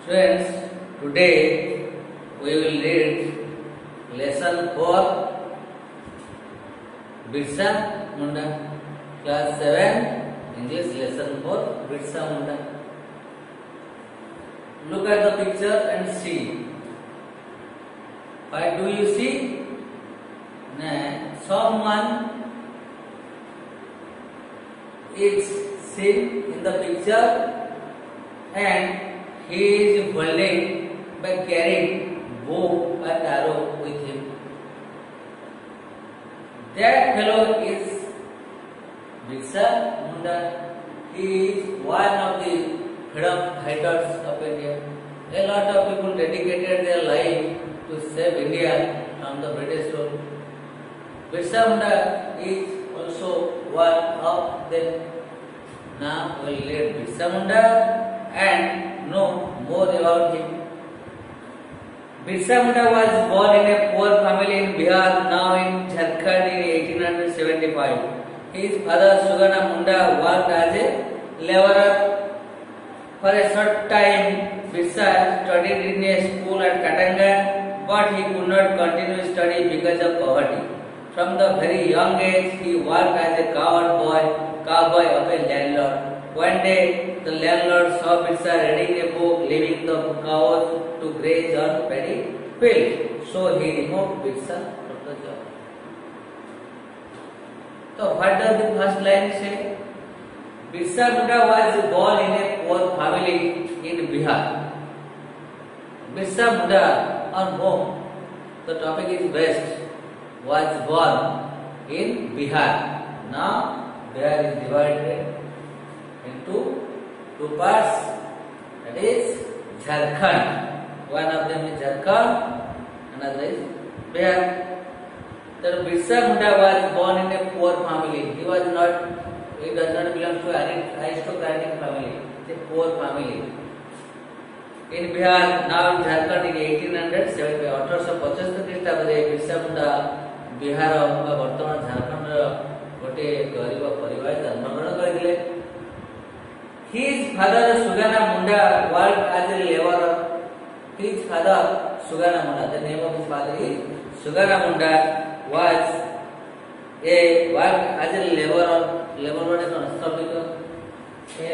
Students, today we will read lesson 4 Birsa Munda, class 7, English lesson 4 Birsa Munda. Look at the picture and see. What do you see? Someone is seen in the picture and he is holding by carrying bow and arrow with him. That fellow is Birsa Munda. He is one of the freedom fighters of India. A lot of people dedicated their life to save India from the British rule. Birsa Munda is also one of them. Now we will read Birsa Munda and know more about him. Birsa Munda was born in a poor family in Bihar, now in Jharkhand in 1875. His father Sugana Munda worked as a laborer. For a short time, Birsa studied in a school at Katanga, but he could not continue study because of poverty. From the very young age, he worked as a cowboy of a landlord. One day, the landlord saw Birsa reading a book, leaving the cows to graze on paddy field. So he removed Birsa from the job. So what does the first line say? Birsa Munda was born in a poor family in Bihar. Birsa Munda on whom the topic is based was born in Bihar. Now Bihar is divided into two parts, that is Jharkhand. One of them is Jharkhand, another is Bihar. So Birsa Munda was born in a poor family. He does not belong to any aristocratic family. It's a poor family. In Bihar, now in Jharkhand in 1875, 1875 ଖ୍ରୀଷ୍ଟାବ୍ଦରେ ବିର୍ସା ମୁଣ୍ଡା ବିହାର ବା ବର୍ତ୍ତମାନ ଝାରଖଣ୍ଡର ଗୋଟିଏ ଗରିବ ପରିବାର ଜନ୍ମଗ୍ରହଣ କରିଥିଲେ. His father Sugana Munda worked as a laborer. His father Sugana Munda, the name of his father is Sugana Munda, was worked as a laborer. Laborer is not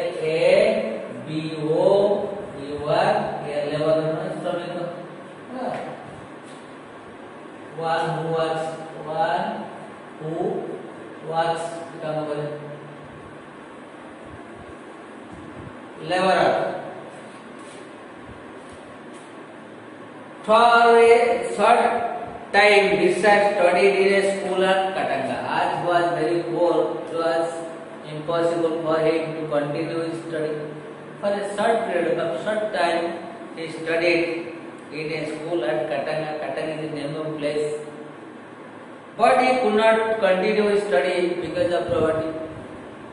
L-A-B-O. You are a laborer. One who works become a laborer. For a short time, Birsa studied in a school at Katanga. As he was very poor, it was impossible for him to continue his study. For a short period of short time, he studied in a school at Katanga. Katanga is the name of place. But he could not continue his study because of poverty.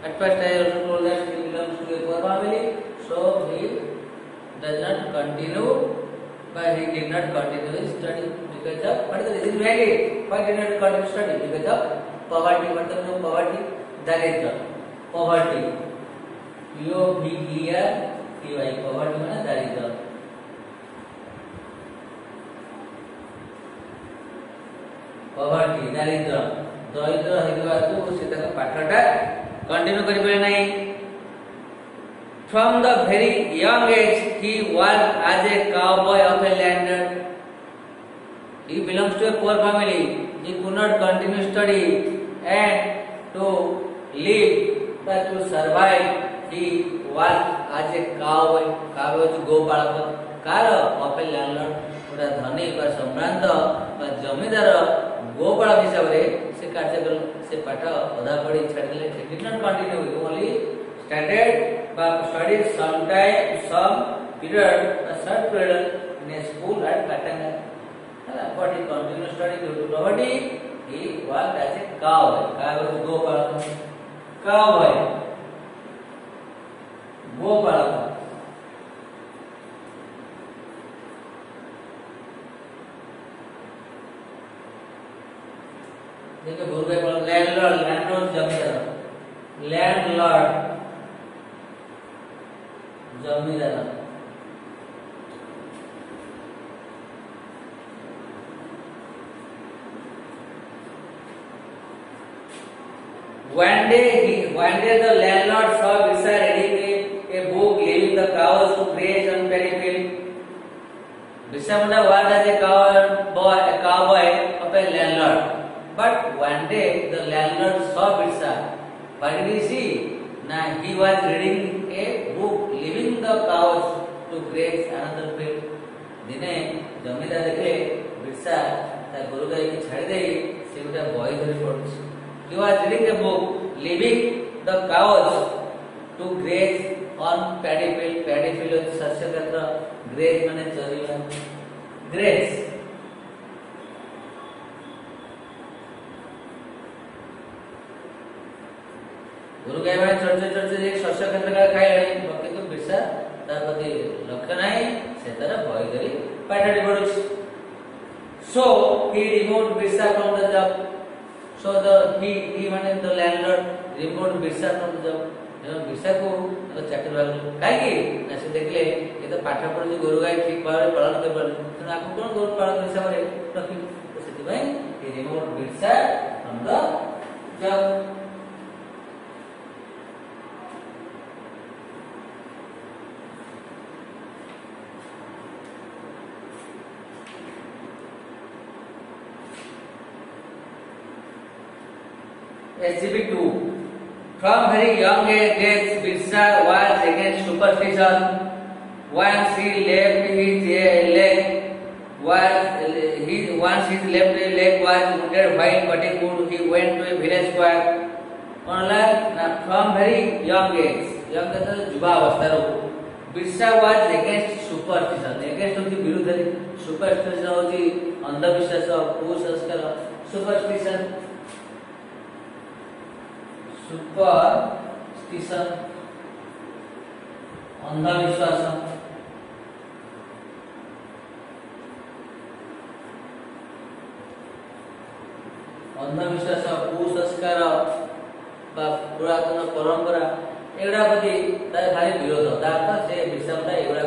At first I also told that he belongs to a poor family, so he does not continue, but he did not continue his study because of, what is the reason behind it? Why did not continue study? Because of poverty. What is the poverty? Daridra. Poverty. P-O-V-E-R-T-Y. Poverty means daridra. Poverty, daridra. Daridra ହେବାକୁ ସେ ତାଙ୍କ ପାଠଟା continue कर पारे नहीं. From the very young age, he worked as a cowboy of a landlord. He belongs to a poor family. He could not continue study and to live, but to survive, he worked as a cowboy. Cowboy is गोपालक. Car of a landlord. पूरा धनी व सम्रांत व जमीदार गोपालक हिसाब रे से कार्य से पाठ अधा पढ़ी छाड़ले. He did not continue. He only studied some period, a short period in a school at Katanga. But he continued studying due to poverty. He worked as a cowboy. Cowboy is Gopalaka. Cowboy. Gopalaka. देखिए भूल गए landlord जमींदार. Landlord जमींदार One day the landlord saw Birsa reading a book, leaving the cows to graze on paddy field. Birsa Munda was as a cowboy of a landlord. But one day the landlord saw Birsa. What did he see? Now he was reading a book, leaving the cows to graze another field. दिने जमीदार देखले बिरसा ता गोरु गाय की छाड़ी दे से गोटा boy धरि पड़छ. He was reading a book, leaving the cows to graze on paddy field. Paddy field is शस्य क्षेत्र, graze माने चरिया. Graze गोरु गाय माने चरचे एक शस्य क्षेत्र का खाइले किंतु बिरसा तार प्रति लक्ष्य नाही से तार बॉय धरि पाठाडी पड़छ. So he removed Birsa from the job. So he माने the landlord removed Birsa from the job. जब बिरसा को तो चाकरी वाला काहे ना से देखले ये तो पाठ पढि गोरु गाय ठीक भाव पालन कर पारे तो आपको कोन गोरु पालन हिसाब रे रखी तो सेति भाई he removed Birsa from the job. SGB 2. From very young age, Birsa was against superstition. Once he left his leg was wounded while cutting wood, he went to a village square. From very young age, young युवा अवस्था रो Birsa was against superstition. Against होती विरुद्ध superstition होती अंधविश्वास कुसंस्कार. Superstition अंधविश्वास कुसंस्कार पुरातन परंपरा एगुड़ा प्रति भारी विरोध से विषय एगुड़ा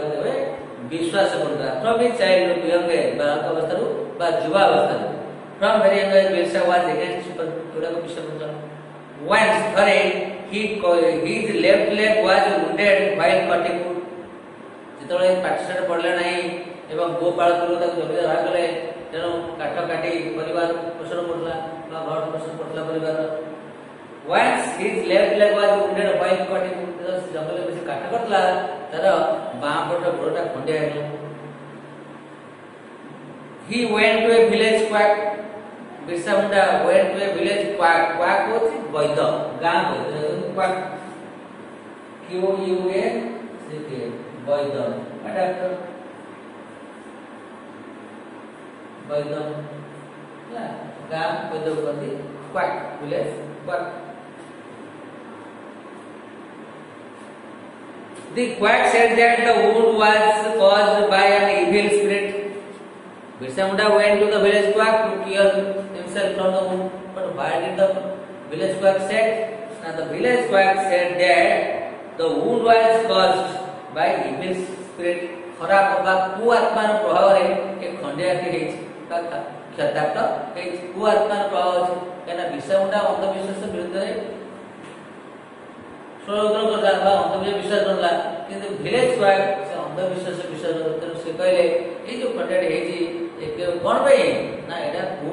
विश्वास करता. From his childhood young age बालक अवस्था युवा अवस्था from very young age Birsa was against super विश्वास. Once his left leg was wounded while cutting wood. जितने पाठशाला पढ़ले नहीं एवं गो पाल करू तक जमीदार भाग गले तेनो काठ काटी परिवार पोषण करला बा घर पोषण करला परिवार. Once his left leg was wounded while cutting wood. जंगल में से काठ करला तार बाँ पट गोड़टा खंडिया हेला. He went to a village quack. Birsa Munda went to a village quack. Quack was वैद्य गाँव वैद्य quack. Q-U-A-C-K वैद्य डॉक्टर वैद्य गाँव वैद्य करती quack village quack. The quack said that the wound was caused by an evil spirit. Birsa Munda went to the village quack to cure himself from the wound. But why did the village quack said? Now the village quack said that the wound was caused by evil spirit. खराब बा कुआत्मा रो प्रभाव रे एक खंडिया के हेच का क्षताप्त हेच कुआत्मा रो प्रभाव अछि. केना Birsa Munda अंधविश्वास विरुद्ध रे षड्यंत्र करला बा अंधविश्वास करला किंतु village quack से अंधविश्वास विश्वास करते से कहले ए जो खंडिया हेची एक कोन भाई ना एटा को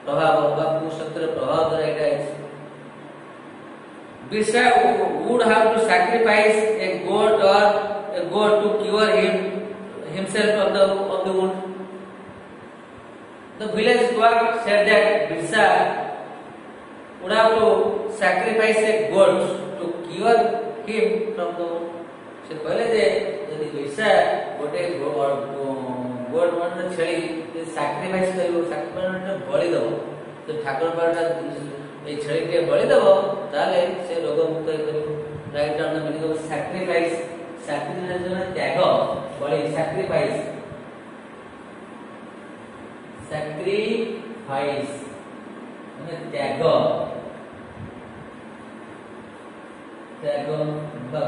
प्रभाव बा को शक्तिर प्रभाव द्वारा एटा है. Birsa would have to sacrifice a goat to cure himself of the wound. The village quack said that Birsa would have to sacrifice a goat to cure him from the wound. से पहले जे यदि Birsa गोटे गोट मन छेली sacrifice करिवो sacrifice बलि दबो तो ठाकुर पाटा ए छेली के बलि दबो ताले से रोग मुक्त करिवो. Right on the meaning of sacrifice. Sacrifice मतलब त्याग बलि सैक्रिफाइस माने त्याग बा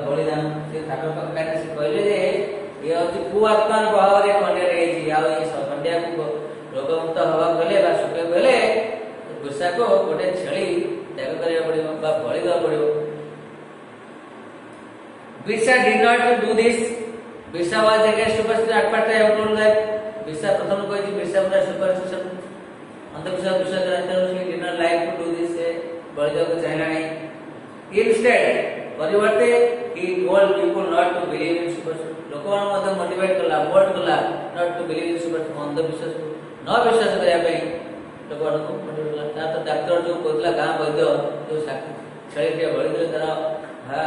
बलिदान से ठाकुर पाटा से कहले जे ये होती कुआत्मा प्रभाव रे खंडिया रही आ ये खंडिया को रोग मुक्त हवा गले बा सुखे गले Birsa को गोटे छेली त्याग करिया पड़िबो बा बळि दवा पड़िबो। Birsa did not do this. Birsa was against superstition at first I told that Birsa प्रथम कहछि बिरसा मुंडा सुपरस्टिशन अंधविश्वास विश्वास करते हैं did not like to do this से बळि दवा को चाहला नहीं। इंस्टेड परिवर्ते he told people not to believe in superstition। लोकमान मते मोटिवेट कला बोल्ड कला not to believe in superstition अंधविश्वास को न विश्वास करया पे लोकमान को मोटिवेट कला। ता तो डॉक्टर जो कोतला गां वैद्य जो छळी के बळि दे तारा हा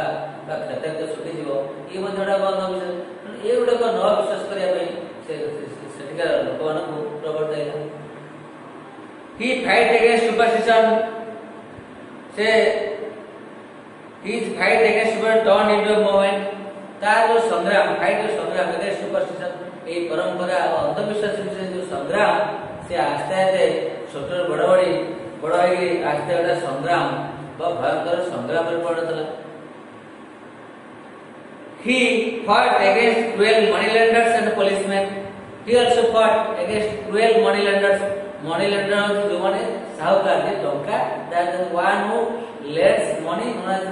बा खतक तो छुटी जीवो ई मधडा को अंधविश्वास ए गुडा को न विश्वास करया पे से सेटिका लोकमान को प्रवर्तैला। he fight against superstition से his fight against super turned into a movement। तार जो संग्राम फाइट जो संग्राम अगेंस्ट सुपरस्टिशन ए परंपरा और अंधविश्वास से जो संग्राम से आस्ते आस्ते छोट बड़ होई आस्ते आस्ते संग्राम बहुत भयंकर संग्राम में पड़तला। he fought against cruel moneylenders and policemen। he also fought against cruel moneylenders। moneylenders जो माने साहूकार जे टंका that is one who lets money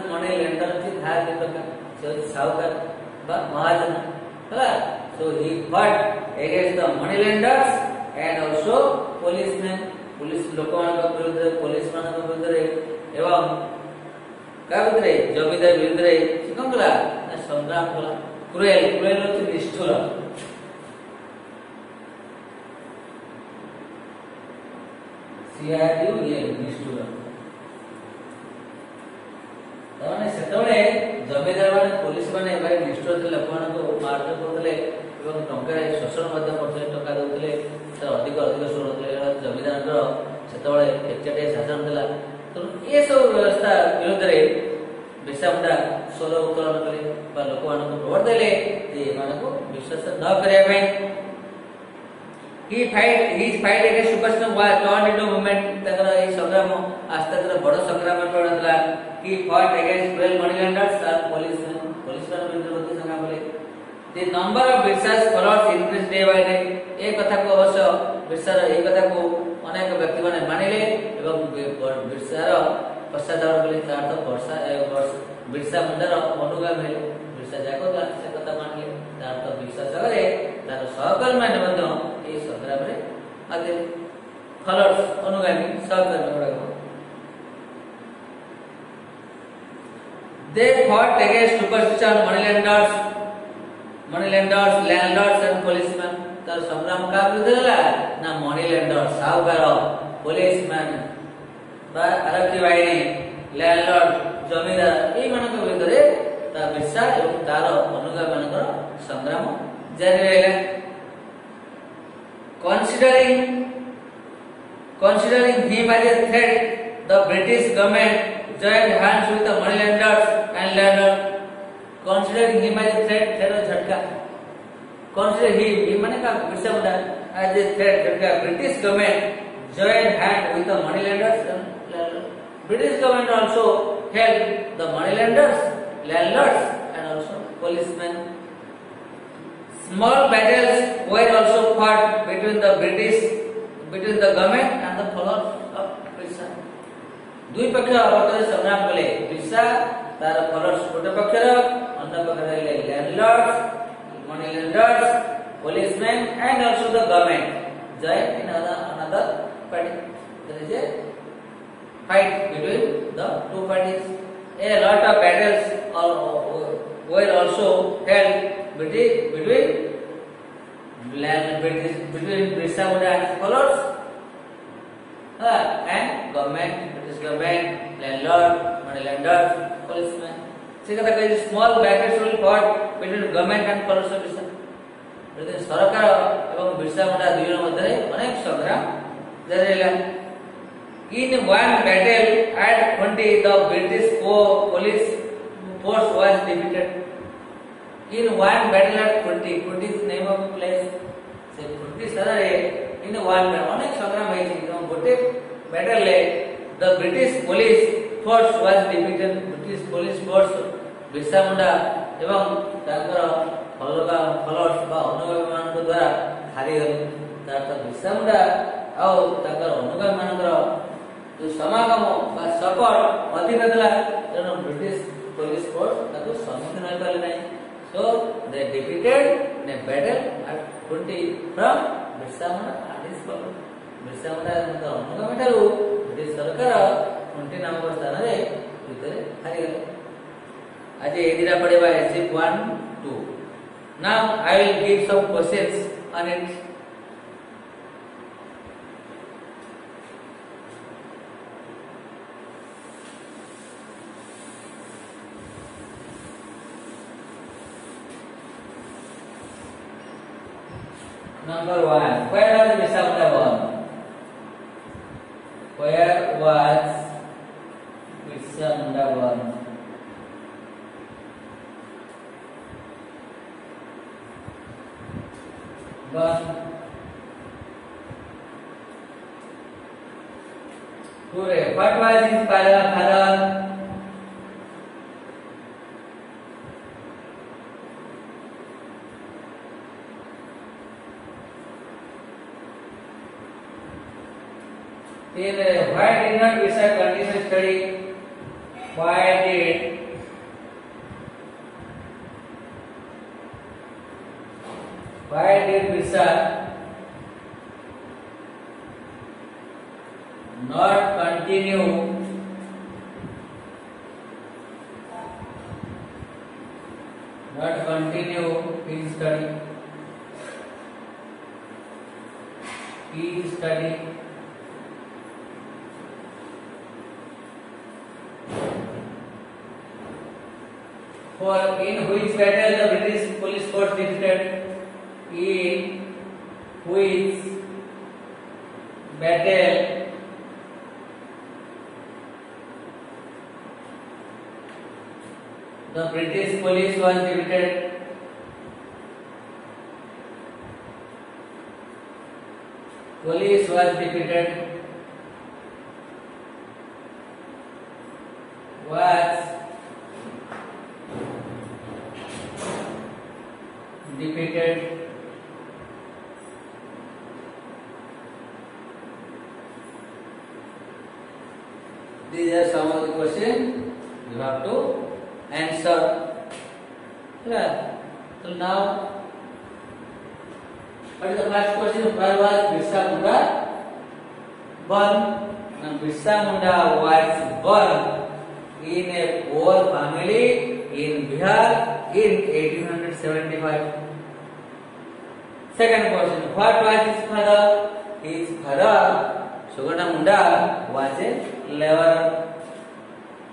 money lender जे धार दे टंका से साहूकार बा महाजन हला। So he fought against the money lenders and also policeman police लोकमान का विरुद्ध पुलिस मान का विरुद्ध एवं का विरुद्ध जमीदार विरुद्ध सिकंगला संग्राम कला। क्रूएल क्रूएल होती निष्ठुर सीआरयू ये निष्ठुर ताने सेतबे जमीदार माने पुलिस माने भाई निष्ठुर थे लोकमान को मारते करथले एवं टंका शोषण मध्य करथले टंका दउथले त अधिक अधिक शोषण होतले जमीदार को सेतबे एकचटे शासन देला। तो ये सब व्यवस्था विरुद्ध रे बिरसा मुंडा स्वर उत्तोलन कले बा लोकमान को प्रवर्त देले जे माने को विश्वास न करिया पे। his fight against superstition was turned into movement। तकर ए संग्राम आस्ते आस्ते बड़ संग्राम में पड़तला। he fought against cruel moneylenders and policemen विरुद्ध संग्राम बोले। the number of Birsa's followers increased day by day। ए कथा को अवश्य बिरसार ए कथा को अनेक व्यक्ति माने मानिले एवं बिरसार पश्चाताप बोले तार तो वर्ष बिरसा मुंडार अनुगामी हेले बिरसा जाको से कथा मानिले तार तो विश्वास करे तार सहकर्मी माने मध्य ए संग्राम रे आगे फॉलोअर्स अनुगामी सहकर्मी गुडा they fought against superstition moneylenders landlords and policemen। तार संग्राम का विरुद्ध होला ना moneylenders साहूकार पुलिसमैन बा आरक्षी बाहिनी लैंडलॉर्ड जमीदार ए मानक विरुद्ध रे ता बिरसा एवं तार अनुगामी मानकर संग्राम जारी रहला। considering him as a threat the British government joined hands with the moneylenders and landlords। considering him as a threat झटका consider him माने का Birsa Munda as a threat झटका British government joined hand with the moneylenders and landlords। British government also helped the moneylenders, landlords and also policemen। Small battles were also fought between the government and the followers of Birsa। दुई पक्ष आपस संग्राम कले बिरसा तार followers गोटे पक्षर अन्य पक्षर landlords moneylenders policemen and also the government joined in another party। there is a fight between the two parties। a lot of battles were also held between Birsa Munda and followers and government, British government, landlord, moneylenders, policemen। से कथा कहि small battles will fought between government and followers of Birsa। लेकिन सरकार एवं बिरसा मुंडा दुई मध्य अनेक संग्राम जारी रहला। In one battle at Khunti the British police force was defeated। in one battle at Khunti is the name of a place। से Khunti शहर है in one battle अनेक संग्राम है जिसमें गोटे battle ले the British police force was defeated। British police force Birsa Munda एवं तांकर फॉलोअर्स बा अनुगामी मानक द्वारा हारी गले। तार बिरसा मुंडा आउ तांकर अनुगामी मानकर जो समागम बा सपोर्ट अधिक था तेणु ब्रिटिश पुलिस फोर्स ताको सम्मुखीन होई पाले नहीं so they defeated in a battle at Khunti from Birsa Munda and his followers Birsa Munda अनुगामी ठारू ब्रिटिश सरकार कुंटी नामक स्थान रे युद्ध रे हारि गले आज ए दिरा पड़ेबा एसजिप 1 2 now I will give some questions on it Number 1. Where was Birsa Munda born? Where was Birsa Munda born? Born. Correct. What was his father? Then why did not Birsa continue study? Why did Birsa not continue his study? For in which battle the British police force defeated? In which battle the British police was defeated? Police was defeated. Was defeated. These are some of the questions you have to answer. So now, what is the first question? Where was Birsa Munda born? Now, Birsa Munda was born in a poor family in Bihar in 1875. Second question, what was his father? His father, Sugana Munda, was a laborer.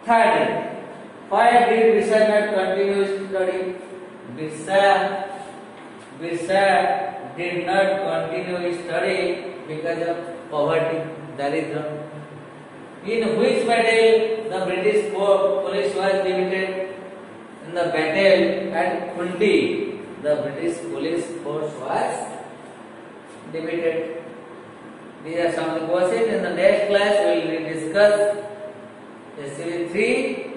Third, why did Birsa not continue study? Birsa did not continue study because of poverty, daridra. In which battle the British police was defeated? In the battle at Kundi, the British police force was defeated. These are some of the questions. In the next class, we will discuss SCV 3